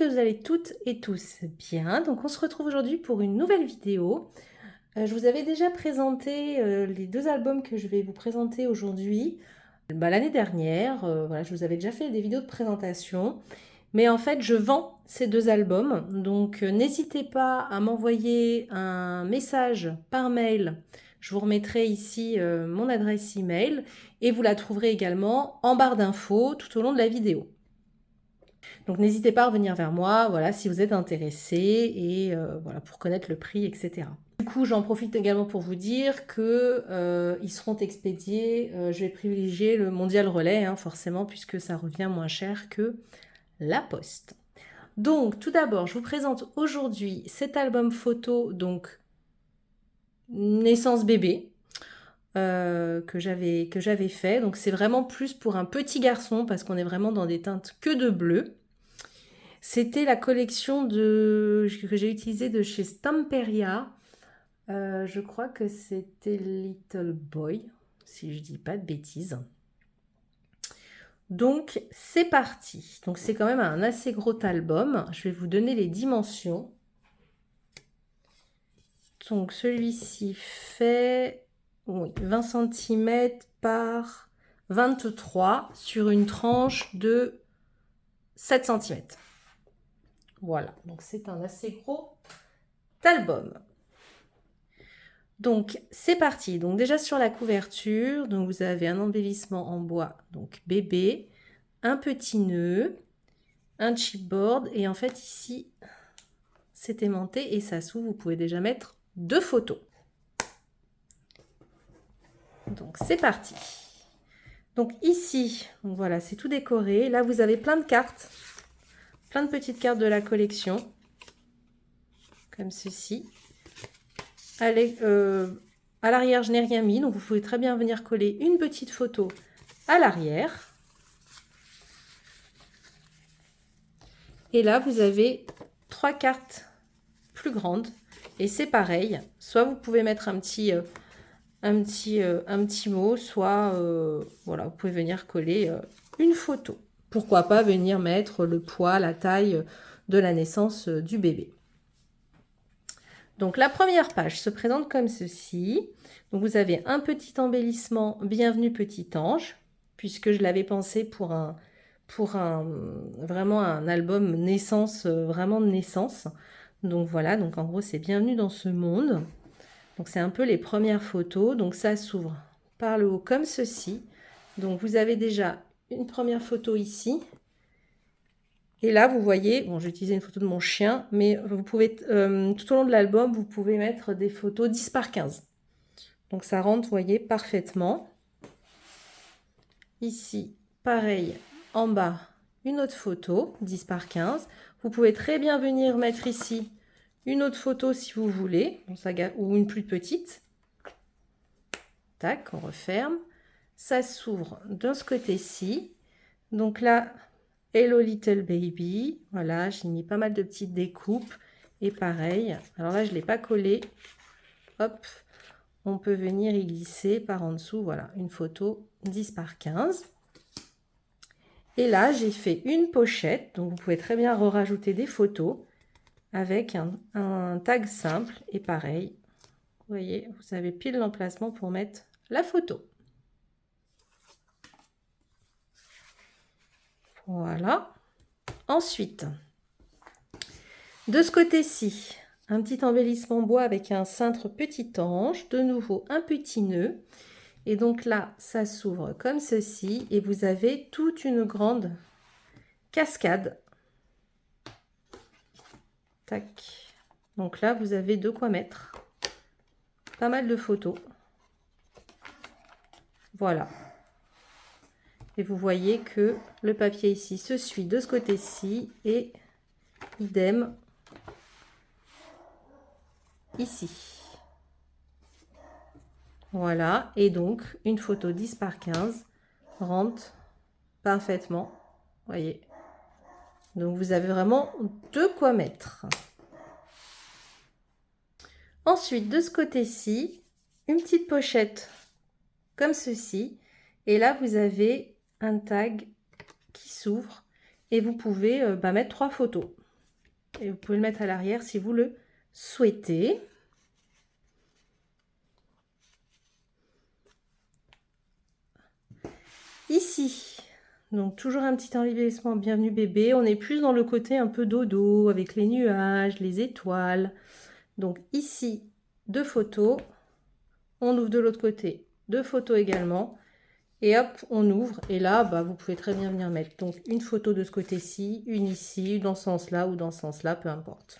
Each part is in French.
que vous allez toutes et tous bien. Donc on se retrouve aujourd'hui pour une nouvelle vidéo. Je vous avais déjà présenté les deux albums que je vais vous présenter aujourd'hui. L'année dernière, voilà, je vous avais déjà fait des vidéos de présentation. Mais en fait, je vends ces deux albums. Donc n'hésitez pas à m'envoyer un message par mail. Je vous remettrai ici mon adresse email et vous la trouverez également en barre d'infos tout au long de la vidéo. Donc n'hésitez pas à revenir vers moi, voilà, si vous êtes intéressé et voilà, pour connaître le prix, etc. Du coup, j'en profite également pour vous dire que ils seront expédiés. Je vais privilégier le Mondial Relais, hein, forcément, puisque ça revient moins cher que la Poste. Donc, tout d'abord, je vous présente aujourd'hui cet album photo, donc naissance bébé, que j'avais fait. Donc, c'est vraiment plus pour un petit garçon parce qu'on est vraiment dans des teintes que de bleu. C'était la collection que j'ai utilisée de chez Stamperia. Je crois que c'était Little Boy, si je dis pas de bêtises. Donc, c'est parti. Donc, c'est quand même un assez gros album. Je vais vous donner les dimensions. Donc, celui-ci fait 20 cm par 23 sur une tranche de 7 cm. Voilà, donc c'est un assez gros album. Donc, c'est parti. Donc, déjà sur la couverture, donc vous avez un embellissement en bois, donc bébé, un petit nœud, un chipboard, et en fait, ici, c'est aimanté et ça s'ouvre. Vous pouvez déjà mettre 2 photos. Donc, c'est parti. Donc, ici, donc voilà, c'est tout décoré. Là, vous avez plein de cartes, plein de petites cartes de la collection, comme ceci. À l'arrière, je n'ai rien mis, donc vous pouvez très bien venir coller une petite photo à l'arrière. Et là, vous avez 3 cartes plus grandes. Et c'est pareil, soit vous pouvez mettre un petit mot, soit voilà, vous pouvez venir coller une photo. Pourquoi pas venir mettre le poids, la taille de la naissance du bébé. Donc la première page se présente comme ceci. Donc vous avez un petit embellissement, bienvenue petit ange, puisque je l'avais pensé pour vraiment un album naissance, vraiment de naissance. Donc voilà, donc en gros c'est bienvenue dans ce monde. Donc c'est un peu les premières photos. Donc ça s'ouvre par le haut comme ceci. Donc vous avez déjà une première photo ici. Et là, vous voyez, bon, j'ai utilisé une photo de mon chien, mais vous pouvez, tout au long de l'album, vous pouvez mettre des photos 10 par 15. Donc ça rentre, vous voyez, parfaitement. Ici, pareil, en bas, une autre photo, 10 par 15. Vous pouvez très bien venir mettre ici une autre photo si vous voulez, ou une plus petite. Tac, on referme. Ça s'ouvre de ce côté-ci. Donc là, Hello Little Baby. Voilà, j'ai mis pas mal de petites découpes. Et pareil, alors là, je ne l'ai pas collé. Hop, on peut venir y glisser par en dessous. Voilà, une photo 10 par 15. Et là, j'ai fait une pochette. Donc, vous pouvez très bien rajouter des photos avec un tag simple. Et pareil, vous voyez, vous avez pile l'emplacement pour mettre la photo. Voilà. Ensuite, de ce côté-ci, un petit embellissement bois avec un cintre petit ange. De nouveau, un petit nœud. Et donc là, ça s'ouvre comme ceci. Et vous avez toute une grande cascade. Tac. Donc là, vous avez de quoi mettre. Pas mal de photos. Voilà. Et vous voyez que le papier ici se suit de ce côté-ci et idem ici. Voilà. Et donc, une photo 10 par 15 rentre parfaitement. Voyez. Donc, vous avez vraiment de quoi mettre. Ensuite, de ce côté-ci, une petite pochette comme ceci. Et là, vous avez un tag qui s'ouvre et vous pouvez mettre 3 photos. Et vous pouvez le mettre à l'arrière si vous le souhaitez. Ici, donc toujours un petit embellissement bienvenue bébé. On est plus dans le côté un peu dodo avec les nuages, les étoiles. Donc ici, 2 photos. On ouvre de l'autre côté, 2 photos également. Et hop, on ouvre. Et là, bah, vous pouvez très bien venir mettre donc une photo de ce côté-ci, une ici, dans ce sens-là ou dans ce sens-là, peu importe.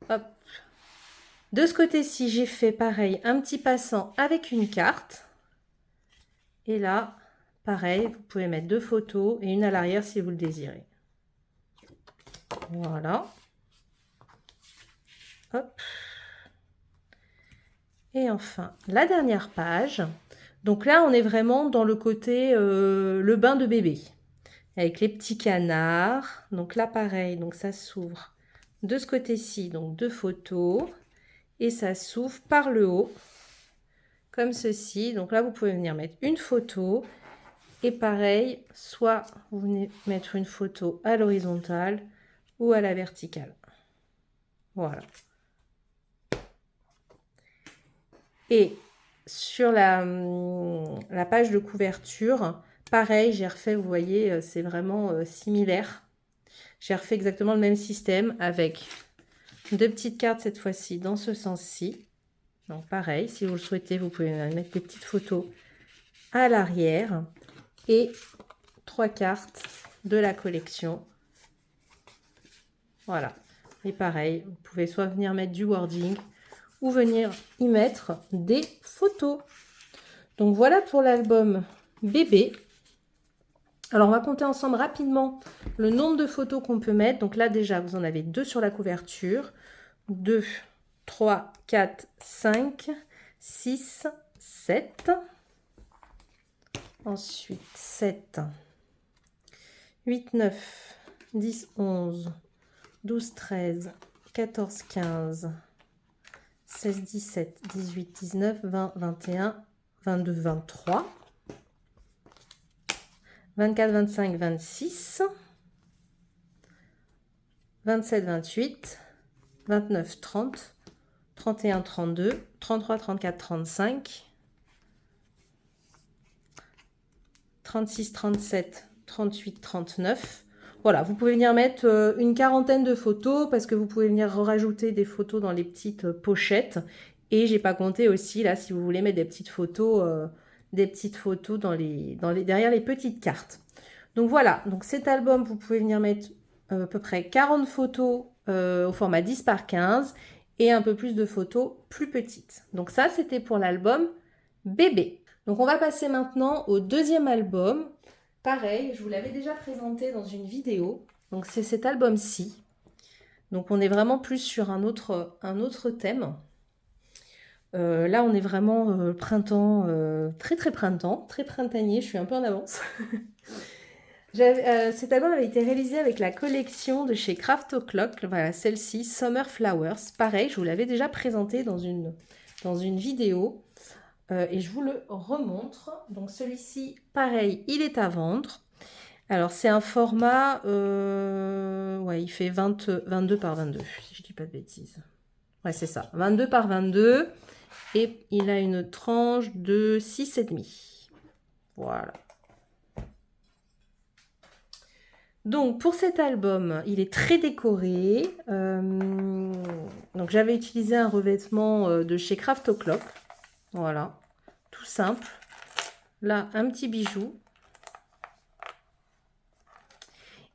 Hop. De ce côté-ci, j'ai fait pareil, un petit passant avec une carte. Et là, pareil, vous pouvez mettre 2 photos et une à l'arrière si vous le désirez. Voilà. Hop. Et enfin, la dernière page. Donc là, on est vraiment dans le côté le bain de bébé. Avec les petits canards. Donc là, pareil, donc ça s'ouvre de ce côté-ci, donc 2 photos. Et ça s'ouvre par le haut, comme ceci. Donc là, vous pouvez venir mettre une photo. Et pareil, soit vous venez mettre une photo à l'horizontale ou à la verticale. Voilà. Et sur la page de couverture, pareil, j'ai refait, vous voyez, c'est vraiment similaire. J'ai refait exactement le même système avec 2 petites cartes cette fois-ci dans ce sens-ci. Donc pareil, si vous le souhaitez, vous pouvez mettre des petites photos à l'arrière. Et 3 cartes de la collection. Voilà. Et pareil, vous pouvez soit venir mettre du wording ou venir y mettre des photos. Donc voilà pour l'album bébé. Alors on va compter ensemble rapidement le nombre de photos qu'on peut mettre. Donc là déjà, vous en avez 2 sur la couverture. 2, 3, 4, 5, 6, 7. Ensuite 7, 8, 9, 10, 11, 12, 13, 14, 15, 16, 17, 18, 19, 20, 21, 22, 23, 24, 25, 26, 27, 28, 29, 30, 31, 32, 33, 34, 35, 36, 37, 38, 39. Voilà, vous pouvez venir mettre une quarantaine de photos parce que vous pouvez venir rajouter des photos dans les petites pochettes. Et j'ai pas compté aussi, là, si vous voulez mettre des petites photos derrière les petites cartes. Donc voilà, donc cet album, vous pouvez venir mettre à peu près 40 photos au format 10 par 15 et un peu plus de photos plus petites. Donc ça, c'était pour l'album bébé. Donc on va passer maintenant au deuxième album. Pareil, je vous l'avais déjà présenté dans une vidéo. Donc c'est cet album-ci. Donc on est vraiment plus sur un autre thème. Là on est vraiment printemps, très printemps, très printanier. Je suis un peu en avance. Cet album avait été réalisé avec la collection de chez Craft O'Clock. Voilà, celle-ci, Summer Flowers. Pareil, je vous l'avais déjà présenté dans une vidéo. Et je vous le remontre. Donc celui-ci, pareil, il est à vendre. Alors c'est un format, ouais, il fait 22 par 22, si je dis pas de bêtises. Ouais, c'est ça, 22 par 22. Et il a une tranche de 6,5. Voilà. Donc pour cet album, il est très décoré. Donc j'avais utilisé un revêtement de chez Craft O'Clock. Voilà, tout simple. Là, un petit bijou.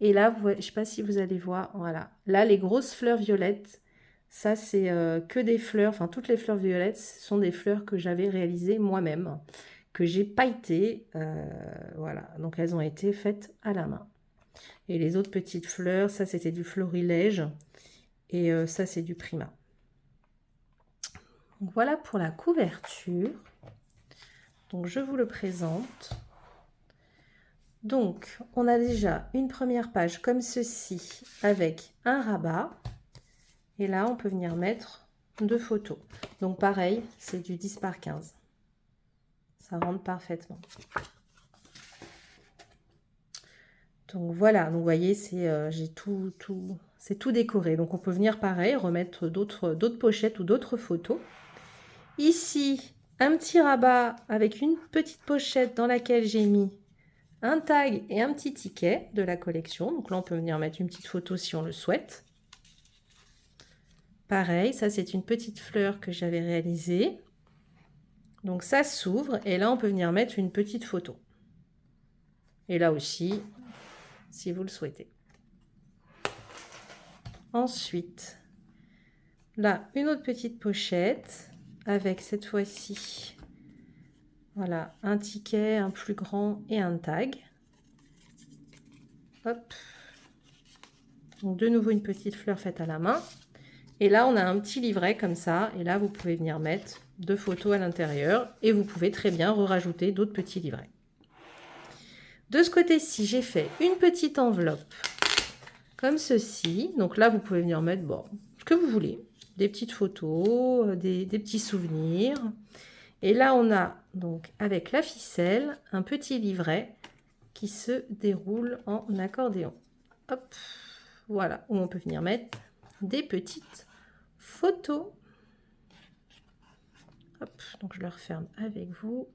Et là, je ne sais pas si vous allez voir, voilà. Là, les grosses fleurs violettes, ça, c'est que des fleurs. Enfin, toutes les fleurs violettes, ce sont des fleurs que j'avais réalisées moi-même, que j'ai pailletées. Voilà, donc elles ont été faites à la main. Et les autres petites fleurs, ça, c'était du florilège. Et ça, c'est du Prima. Donc, voilà pour la couverture. Donc, je vous le présente. Donc, on a déjà une première page comme ceci avec un rabat. Et là, on peut venir mettre 2 photos. Donc, pareil, c'est du 10 par 15. Ça rentre parfaitement. Donc, voilà. Donc, vous voyez, j'ai tout c'est tout décoré. Donc on peut venir pareil, remettre d'autres pochettes ou d'autres photos. Ici, un petit rabat avec une petite pochette dans laquelle j'ai mis un tag et un petit ticket de la collection. Donc là, on peut venir mettre une petite photo si on le souhaite. Pareil, ça c'est une petite fleur que j'avais réalisée. Donc ça s'ouvre et là, on peut venir mettre une petite photo. Et là aussi, si vous le souhaitez. Ensuite, là, une autre petite pochette avec cette fois-ci, voilà, un ticket, un plus grand et un tag. Hop. Donc de nouveau une petite fleur faite à la main. Et là, on a un petit livret comme ça. Et là, vous pouvez venir mettre 2 photos à l'intérieur. Et vous pouvez très bien rajouter d'autres petits livrets. De ce côté-ci, j'ai fait une petite enveloppe comme ceci. Donc là, vous pouvez venir mettre ce que vous voulez. Des petites photos, des petits souvenirs. Et là, on a donc avec la ficelle un petit livret qui se déroule en accordéon. Hop, voilà, où on peut venir mettre des petites photos. Hop, donc je le referme avec vous.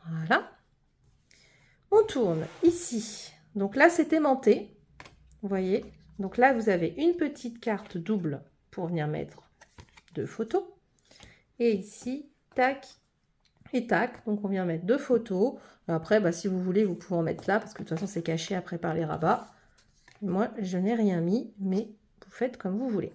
Voilà. On tourne ici. Donc là, c'est aimanté. Vous voyez. Donc là, vous avez une petite carte double pour venir mettre 2 photos. Et ici, tac et tac. Donc on vient mettre 2 photos. Après, si vous voulez, vous pouvez en mettre là, parce que de toute façon, c'est caché après par les rabats. Moi, je n'ai rien mis, mais vous faites comme vous voulez.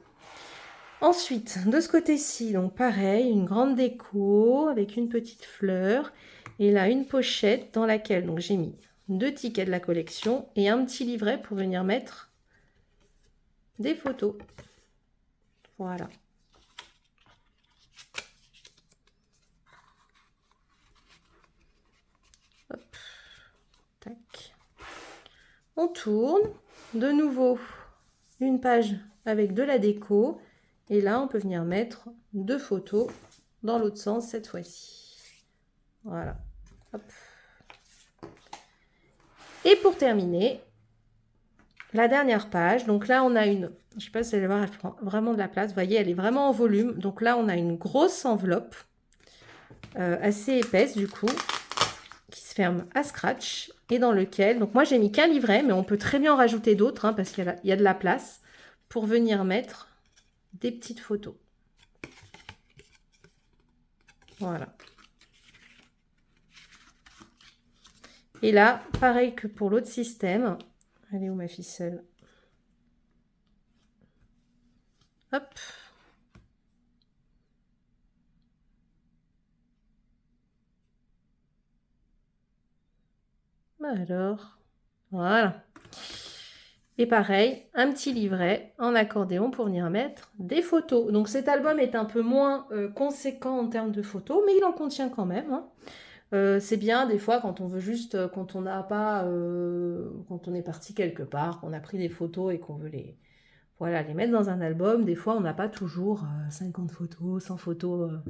Ensuite, de ce côté-ci, donc pareil, une grande déco avec une petite fleur. Et là, une pochette dans laquelle donc j'ai mis 2 tickets de la collection et un petit livret pour venir mettre des photos. Voilà. Hop. Tac. On tourne. De nouveau, une page avec de la déco. Et là, on peut venir mettre 2 photos dans l'autre sens cette fois-ci. Voilà. Hop. Et pour terminer, la dernière page. Donc là, on a une... Je ne sais pas si vous allez voir, elle prend vraiment de la place. Vous voyez, elle est vraiment en volume. Donc là, on a une grosse enveloppe assez épaisse du coup, qui se ferme à scratch. Et dans lequel... Donc moi, j'ai mis qu'un livret, mais on peut très bien en rajouter d'autres, parce qu'il y a de la place pour venir mettre des petites photos. Voilà. Et là, pareil que pour l'autre système. Elle est où ma ficelle? Hop. Alors, voilà. Et pareil, un petit livret en accordéon pour venir mettre des photos. Donc cet album est un peu moins conséquent en termes de photos, mais il en contient quand même. C'est bien des fois quand on veut juste, quand on n'a pas, quand on est parti quelque part, qu'on a pris des photos et qu'on veut les mettre dans un album. Des fois, on n'a pas toujours 50 photos, 100 photos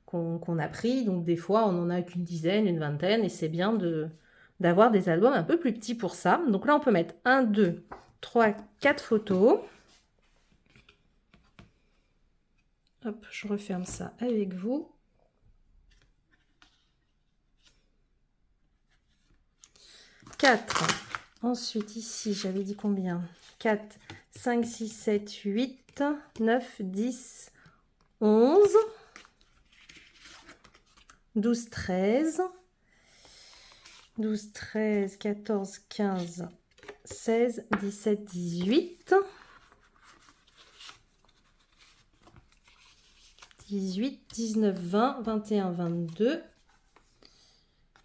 qu'on a pris. Donc des fois, on n'en a qu'une dizaine, une vingtaine, et c'est bien d'avoir des albums un peu plus petits pour ça. Donc là, on peut mettre 1, 2, 3, 4 photos. Hop, je referme ça avec vous. Ensuite, ici, j'avais dit combien? 4, 5, 6, 7, 8, 9, 10, 11, 12, 13, 12, 13, 14, 15, 16, 17, 18, 18, 19, 20, 21, 22,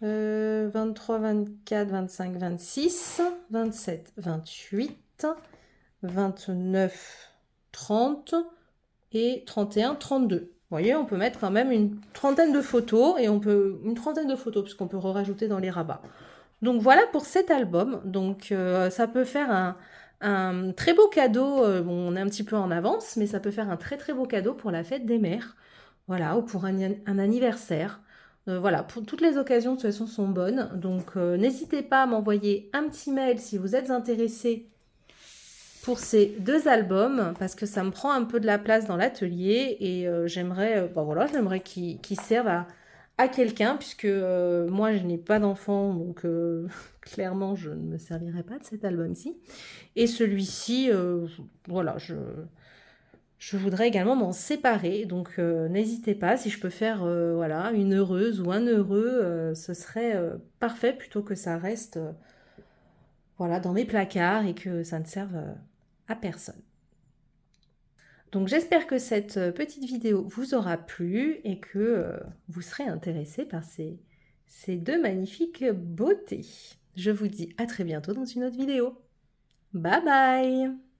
23, 24, 25, 26, 27, 28, 29, 30 et 31, 32. Vous voyez, on peut mettre quand même une trentaine de photos et une trentaine de photos puisqu'on peut rajouter dans les rabats. Donc voilà pour cet album. Donc ça peut faire un très beau cadeau. Bon, on est un petit peu en avance, mais ça peut faire un très très beau cadeau pour la fête des mères. Voilà, ou pour un anniversaire. Voilà, pour toutes les occasions de toute façon sont bonnes. Donc n'hésitez pas à m'envoyer un petit mail si vous êtes intéressé pour ces 2 albums parce que ça me prend un peu de la place dans l'atelier et j'aimerais bah voilà, j'aimerais qu'ils servent à quelqu'un puisque moi je n'ai pas d'enfant donc clairement je ne me servirai pas de cet album-ci. Et celui-ci, voilà, je voudrais également m'en séparer, donc n'hésitez pas, si je peux faire voilà, une heureuse ou un heureux, ce serait parfait plutôt que ça reste voilà, dans mes placards et que ça ne serve à personne. Donc j'espère que cette petite vidéo vous aura plu et que vous serez intéressé par ces 2 magnifiques beautés. Je vous dis à très bientôt dans une autre vidéo. Bye bye!